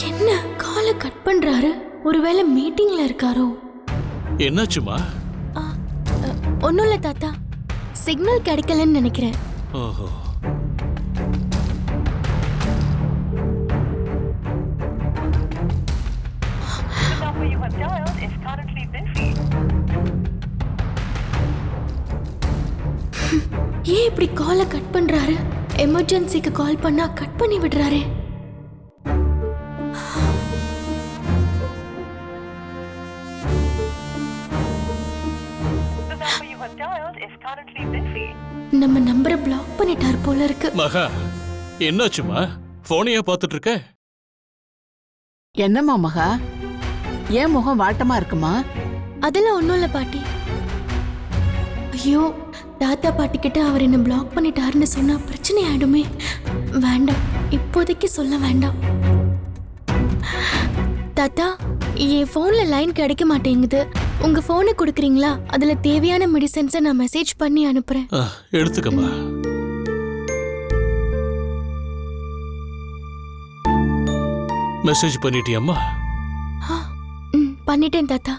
என்ன காலை கட் பண்றாரு? ஒருவேளை மீட்டிங்ல இருக்காரோ? என்னாச்சுமா? ஒன்னும் இல்ல தாத்தா, சிக்னல் கிடைக்கலன்னு நினைக்கிறேன். ஓஹோ. ஏன் இப்படி காலை கட் பண்றாரு? எமர்ஜென்சிக்கு கால் பண்ணா கட் பண்ணி விடுறாரே. நம்ம நம்பரை பிளாக் பண்ணிட்டார் போல இருக்கு. மகா, என்னாச்சுமா? போனையா பார்த்துட்டு இருக்க? என்னம்மா மகா, ஏன் முகம் வாட்டமா இருக்குமா? அதெல்லாம் ஒண்ணும் இல்ல பாட்டி. ஐயோ, தாத்தா பாட்டி கிட்ட அவர் என்ன பிளாக் பண்ணிட்டாருன்னு சொன்னா பிரச்சனை ஆயிடுமே. வேண்டாம், இப்போதைக்கு சொல்ல வேண்டாம். தாத்தா, என் போன்ல லைன் கிடைக்க மாட்டேங்குது. உங்க போனை கொடுக்குறீங்களா? அதுல தேவையான மெடிசன்ஸை நான் மெசேஜ் பண்ணி அனுப்புறேன். எடுத்துக்கம்மா. மெசேஜ் பண்ணிட்டியம்மா? பண்ணிட்டேன் தாத்தா.